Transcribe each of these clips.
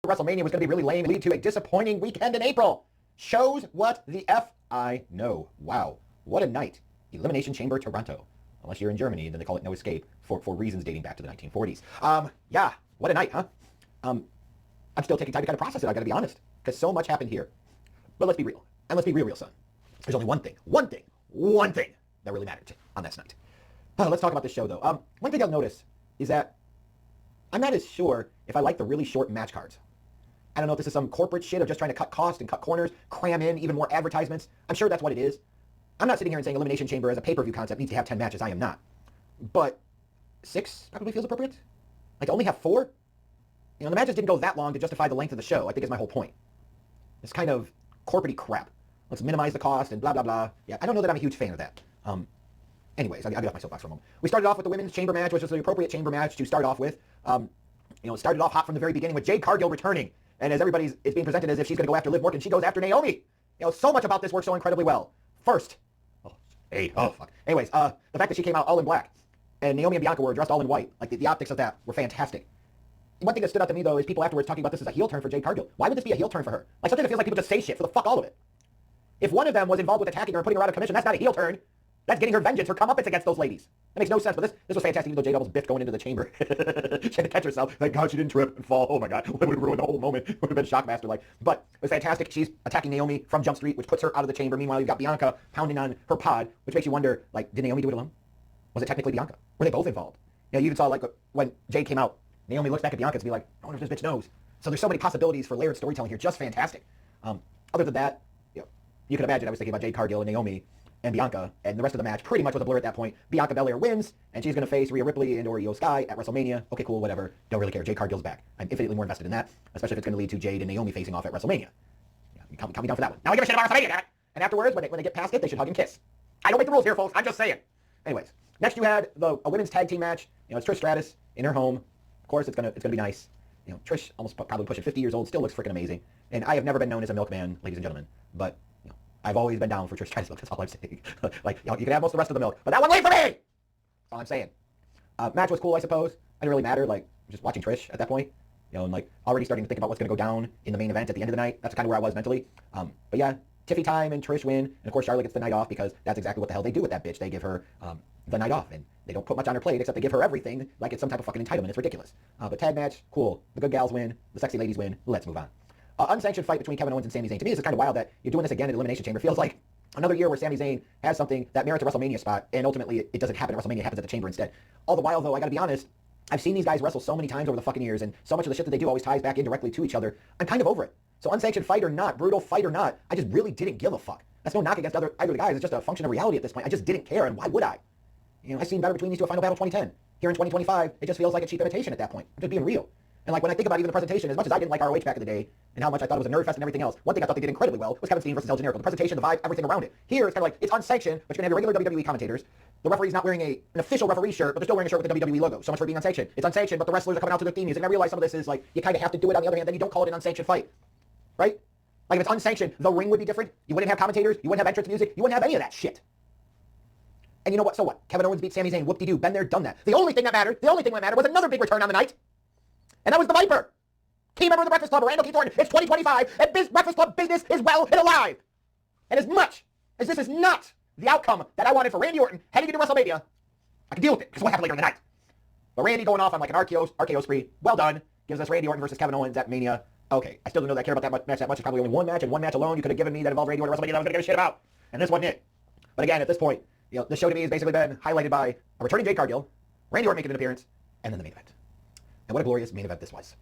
WrestleMania was going to be really lame and lead to a disappointing weekend in April. Shows what the F I know. Wow. What a night. Elimination Chamber Toronto. Unless you're in Germany, then they call it No Escape for reasons dating back to the 1940s. Yeah. What a night, huh? I'm still taking time to kind of process it, I gotta be honest. Because so much happened here. But let's be real. And let's be real, son. There's only one thing that really mattered on this night. Let's talk about this show, though. One thing I'll notice is that I'm not as sure if I like the really short match cards. I don't know if this is some corporate shit of just trying to cut costs and cut corners, cram in even more advertisements. I'm sure that's what it is. I'm not sitting here and saying Elimination Chamber as a pay-per-view concept needs to have 10 matches. I am not. But 6 probably feels appropriate. Like to only have 4? You know, the matches didn't go that long to justify the length of the show, I think is my whole point. It's kind of corporate-y crap. Let's minimize the cost and blah, blah, blah. Yeah, I don't know that I'm a huge fan of that. Anyways, I'll get off my soapbox for a moment. We started off with the women's chamber match, which was the appropriate chamber match to start off with. It started off hot from the very beginning with Jade Cargill returning. And as it's being presented as if she's going to go after Liv Morgan, she goes after Naomi. So much about this works so incredibly well. First, fuck. Anyways, the fact that she came out all in black and Naomi and Bianca were dressed all in white, like the optics of that were fantastic. One thing that stood out to me, though, is people afterwards talking about this as a heel turn for Jade Cargill. Why would this be a heel turn for her? Like something that feels like people just say shit for the fuck all of it. If one of them was involved with attacking her and putting her out of commission, that's not a heel turn. That's getting her vengeance, her comeuppance against those ladies. That makes no sense, but this was fantastic, even though Jade almost biffed going into the chamber. She had to catch herself. Thank God she didn't trip and fall. Oh my God, it would have ruined the whole moment. Would have been Shockmaster-like. But it was fantastic. She's attacking Naomi from Jump Street, which puts her out of the chamber. Meanwhile, you've got Bianca pounding on her pod, which makes you wonder, like, did Naomi do it alone? Was it technically Bianca? Were they both involved? You even saw, like, when Jade came out, Naomi looks back at Bianca to be like, I wonder if this bitch knows. So there's so many possibilities for layered storytelling here. Just fantastic. Other than that, you can imagine I was thinking about Jade Cargill and Naomi and Bianca, and the rest of the match pretty much was a blur at that point. Bianca Belair wins, and she's going to face Rhea Ripley and or Io Sky at WrestleMania. Okay, cool, whatever. Don't really care. Jade Cargill's back. I'm infinitely more invested in that, especially if it's going to lead to Jade and Naomi facing off at WrestleMania. Yeah, you count me down for that one. Now I give a shit about WrestleMania, damn it! And afterwards, when they get past it, they should hug and kiss. I don't make the rules here, folks. I'm just saying. Anyways, next you had a women's tag team match. It's Trish Stratus in her home. Of course, it's gonna be nice. Trish, almost probably pushing 50 years old, still looks freaking amazing. And I have never been known as a milkman, ladies and gentlemen, but I've always been down for Trish Stratus look. That's all I'm saying. You can have most of the rest of the milk, but that one wait for me! That's all I'm saying. Match was cool, I suppose. I didn't really matter, just watching Trish at that point. And already starting to think about what's going to go down in the main event at the end of the night. That's kind of where I was mentally. But yeah, Tiffy time and Trish win. And of course, Charlotte gets the night off because that's exactly what the hell they do with that bitch. They give her the night off, and they don't put much on her plate except they give her everything like it's some type of fucking entitlement. It's ridiculous. But tag match, cool. The good gals win. The sexy ladies win. Let's move on. Unsanctioned fight between Kevin Owens and Sami Zayn. To me, this is kind of wild that you're doing this again at Elimination Chamber. Feels like another year where Sami Zayn has something that merits a WrestleMania spot, and ultimately it doesn't happen at WrestleMania. It happens at the Chamber instead. All the while, though, I gotta be honest, I've seen these guys wrestle so many times over the fucking years, and so much of the shit that they do always ties back indirectly to each other. I'm kind of over it. So unsanctioned fight or not, brutal fight or not, I just really didn't give a fuck. That's no knock against either of the guys. It's just a function of reality at this point. I just didn't care, and why would I? I've seen better between these two at Final Battle 2010. Here in 2025, it just feels like a cheap imitation at that point. I'm just being real. And when I think about even the presentation, as much as I didn't like ROH back in the day, and how much I thought it was a nerd fest and everything else, one thing I thought they did incredibly well was Kevin Steen versus El Generico. The presentation, the vibe, everything around it. Here, it's kind of like, it's unsanctioned, but you're going to have your regular WWE commentators. The referee's not wearing an official referee shirt, but they're still wearing a shirt with the WWE logo. So much for being unsanctioned. It's unsanctioned, but the wrestlers are coming out to their theme music. And I realize some of this is you kind of have to do it. On the other hand, then you don't call it an unsanctioned fight. Right? If it's unsanctioned, the ring would be different. You wouldn't have commentators. You wouldn't have entrance music. You wouldn't have any of that shit. And you know what? So what? Kevin Owens beat Sami Zayn. Whoop-de-doo. Been there, done that. The only thing that mattered was another big return on the night. And that was the Viper. Key member of the Breakfast Club, Randall Keith Orton. It's 2025, and Breakfast Club business is well and alive. And as much as this is not the outcome that I wanted for Randy Orton heading into WrestleMania, I can deal with it, because what happened later in the night? But Randy going off on an RKO spree, well done, gives us Randy Orton versus Kevin Owens at Mania. Okay, I still don't know that I care about that match that much. It's probably only one match, and one match alone you could have given me that involved Randy Orton at WrestleMania that I was going to give a shit about. And this wasn't it. But again, at this point, the show to me has basically been highlighted by a returning Jade Cargill, Randy Orton making an appearance, and then the main event. And what a glorious main event this was.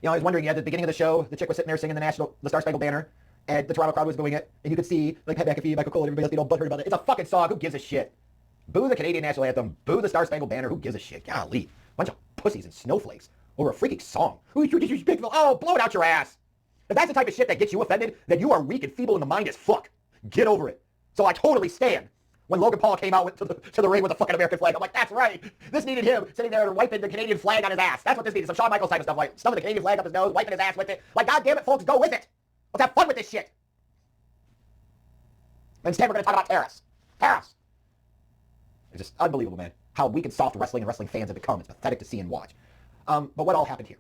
I was wondering, at the beginning of the show, the chick was sitting there singing the Star Spangled Banner, and the Toronto crowd was doing it, and you could see, Head McAfee, Michael Cole, and everybody else getting all butthurt about it. It's a fucking song, who gives a shit? Boo the Canadian National Anthem, boo the Star Spangled Banner, who gives a shit? Golly, bunch of pussies and snowflakes over a freaking song. Who is disrespectful? Oh, blow it out your ass. If that's the type of shit that gets you offended, then you are weak and feeble in the mind as fuck. Get over it. So I totally stand. When Logan Paul came out to the ring with a fucking American flag, I'm like, that's right. This needed him sitting there and wiping the Canadian flag on his ass. That's what this needed. Some Shawn Michaels type of stuff, stuffing the Canadian flag up his nose, wiping his ass with it. God damn it, folks, go with it. Let's have fun with this shit. Instead, we're going to talk about tariffs. Tariffs. It's just unbelievable, man. How weak and soft wrestling and wrestling fans have become. It's pathetic to see and watch. But what all happened here?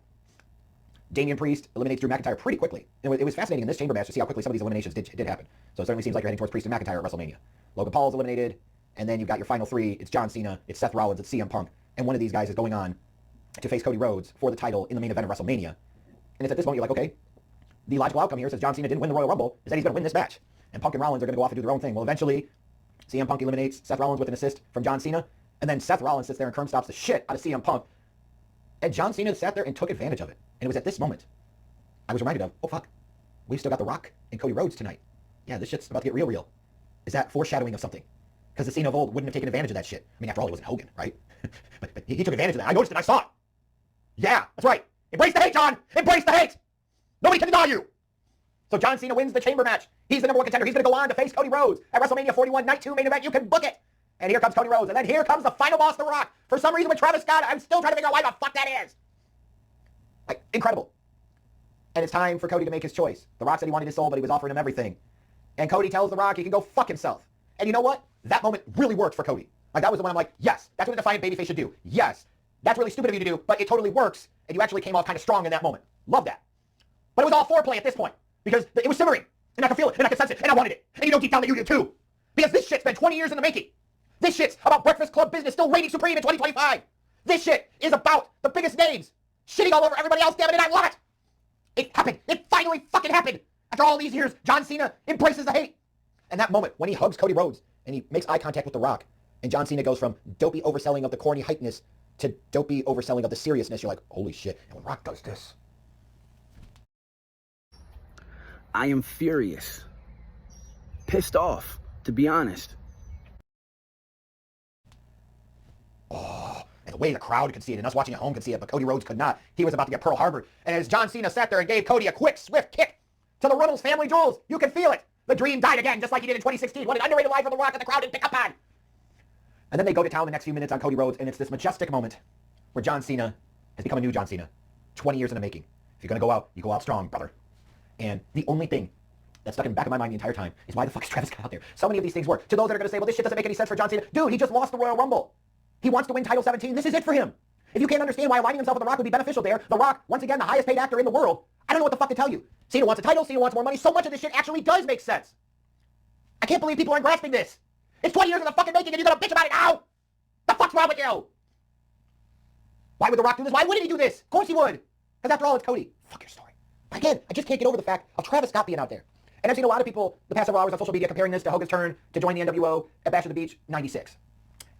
Damian Priest eliminates Drew McIntyre pretty quickly. It was fascinating in this chamber match to see how quickly some of these eliminations did happen. So it certainly seems like you're heading towards Priest and McIntyre at WrestleMania. Logan Paul's eliminated, and then you've got your final three. It's John Cena, it's Seth Rollins, it's CM Punk, and one of these guys is going on to face Cody Rhodes for the title in the main event of WrestleMania. And it's at this moment you're like, okay, the logical outcome here, since John Cena didn't win the Royal Rumble, is that he's going to win this match. And Punk and Rollins are going to go off and do their own thing. Well, eventually, CM Punk eliminates Seth Rollins with an assist from John Cena, and then Seth Rollins sits there and curb stops the shit out of CM Punk. And John Cena sat there and took advantage of it. And it was at this moment I was reminded of, oh fuck, we've still got The Rock and Cody Rhodes tonight. Yeah, this shit's about to get real. Is that foreshadowing of something? Because the Cena of old wouldn't have taken advantage of that shit. I mean, after all, he wasn't Hogan, right? but he took advantage of that. I noticed it. I saw it. Yeah, that's right. Embrace the hate, John. Embrace the hate. Nobody can deny you. So John Cena wins the chamber match. He's the number one contender. He's going to go on to face Cody Rhodes at WrestleMania 41, Night 2 main event. You can book it. And here comes Cody Rhodes. And then here comes the final boss, The Rock. For some reason with Travis Scott, I'm still trying to figure out why the fuck that is. Like, incredible. And it's time for Cody to make his choice. The Rock said he wanted his soul, but he was offering him everything. And Cody tells The Rock he can go fuck himself. And you know what? That moment really worked for Cody. Like, that was the one I'm like, yes, that's what a defiant babyface should do. Yes, that's really stupid of you to do, but it totally works, and you actually came off kind of strong in that moment. Love that. But it was all foreplay at this point, because it was simmering, and I could feel it, and I could sense it, and I wanted it. And you know deep down that you do too. Because this shit's been 20 years in the making. This shit's about Breakfast Club business still reigning supreme in 2025. This shit is about the biggest names shitting all over everybody else, damn it, and I love it. It happened. It finally fucking happened. After all these years, John Cena embraces the hate. And that moment when he hugs Cody Rhodes and he makes eye contact with The Rock, and John Cena goes from dopey overselling of the corny hypeness to dopey overselling of the seriousness, you're like, holy shit. And when Rock does this. I am furious. Pissed off, to be honest. Oh, and the way the crowd could see it, and us watching at home could see it, but Cody Rhodes could not. He was about to get Pearl Harbor. And as John Cena sat there and gave Cody a quick, swift kick to the Runnels family jewels, you can feel it. The dream died again, just like he did in 2016. What an underrated line from The Rock that the crowd didn't pick up on. And then they go to town the next few minutes on Cody Rhodes, and it's this majestic moment where John Cena has become a new John Cena. 20 years in the making. If you're going to go out, you go out strong, brother. And the only thing that's stuck in the back of my mind the entire time is why the fuck is Travis Scott out there? So many of these things work. To those that are going to say, well, this shit doesn't make any sense for John Cena. Dude, he just lost the Royal Rumble. He wants to win Title 17. This is it for him. If you can't understand why aligning himself with The Rock would be beneficial there, The Rock, once again, the highest paid actor in the world, I don't know what the fuck to tell you. Cena wants a title, Cena wants more money. So much of this shit actually does make sense. I can't believe people aren't grasping this. It's 20 years in the fucking making and you're going to bitch about it now? The fuck's wrong with you? Why would The Rock do this? Why wouldn't he do this? Of course he would. Because after all, it's Cody. Fuck your story. Again, I just can't get over the fact of Travis Scott being out there. And I've seen a lot of people the past several hours on social media comparing this to Hogan's turn to join the NWO at Bash of the Beach 96.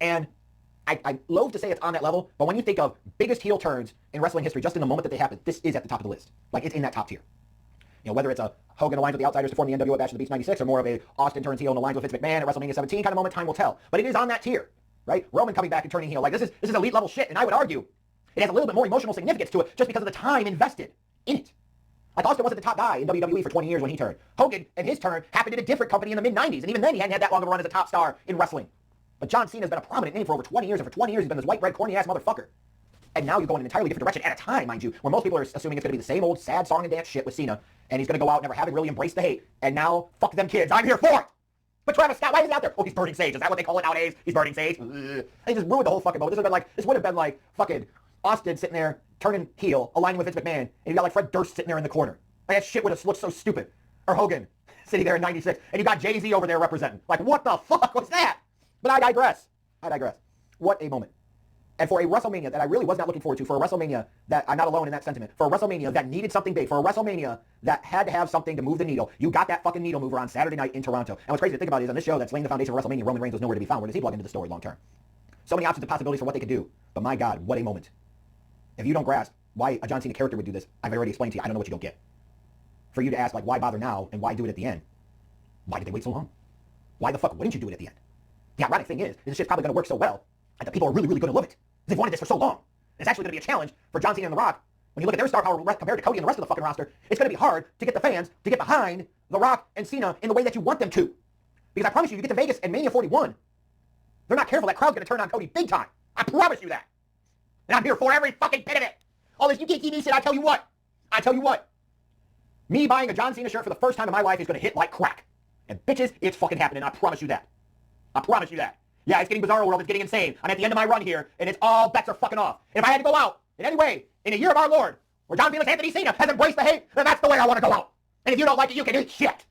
And I loathe to say it's on that level, but when you think of biggest heel turns in wrestling history, just in the moment that they happen, this is at the top of the list. Like, it's in that top tier. You know, whether it's a Hogan aligns with the Outsiders to form the NWO at Bash of the Beach 96, or more of a Austin turns heel and aligns with Vince McMahon at WrestleMania 17 kind of moment, time will tell. But it is on that tier, right? Roman coming back and turning heel. Like, this is elite level shit, and I would argue it has a little bit more emotional significance to it just because of the time invested in it. Like, Austin wasn't the top guy in WWE for 20 years when he turned. Hogan and his turn happened in a different company in the mid-90s, and even then he hadn't had that long of a run as a top star in wrestling. But John Cena's been a prominent name for over 20 years, and for 20 years he's been this white bread, corny-ass motherfucker. And now you're going in an entirely different direction at a time, mind you, where most people are assuming it's going to be the same old sad song and dance shit with Cena, and he's going to go out never having really embraced the hate, and now, fuck them kids, I'm here for it! But Travis Scott, why is he out there? Oh, he's burning sage. Is that what they call it nowadays? He's burning sage? Ugh. They just ruined the whole fucking moment. This would have been like fucking Austin sitting there, turning heel, aligning with Vince McMahon, and you got like Fred Durst sitting there in the corner. Like, that shit would have looked so stupid. Or Hogan sitting there in 96, and you got Jay-Z over there representing. Like, what the fuck was that? But I digress. What a moment. And for a WrestleMania that I really was not looking forward to, for a WrestleMania that I'm not alone in that sentiment, for a WrestleMania that needed something big, for a WrestleMania that had to have something to move the needle, you got that fucking needle mover on Saturday night in Toronto. And what's crazy to think about is on this show that's laying the foundation for WrestleMania, Roman Reigns was nowhere to be found. Where does he plug into the story long term? So many options and possibilities for what they could do. But my God, what a moment. If you don't grasp why a John Cena character would do this, I've already explained to you, I don't know what you don't get. For you to ask, like, why bother now and why do it at the end? Why did they wait so long? Why the fuck wouldn't you do it at the end? The ironic thing is this shit's probably going to work so well that people are really, really going to love it. They've wanted this for so long. And it's actually going to be a challenge for John Cena and The Rock. When you look at their star power compared to Cody and the rest of the fucking roster, it's going to be hard to get the fans to get behind The Rock and Cena in the way that you want them to. Because I promise you, you get to Vegas and Mania 41, they're not careful, that crowd's going to turn on Cody big time. I promise you that. And I'm here for every fucking bit of it. All this you can't see me shit, I tell you what. Me buying a John Cena shirt for the first time in my life is going to hit like crack. And bitches, it's fucking happening. I promise you that. Yeah, it's getting bizarre world. It's getting insane. I'm at the end of my run here, and it's all bets are fucking off. And if I had to go out in any way, in a year of our Lord, where John Felix Anthony Cena has embraced the hate, and that's the way I want to go out. And if you don't like it, you can eat shit.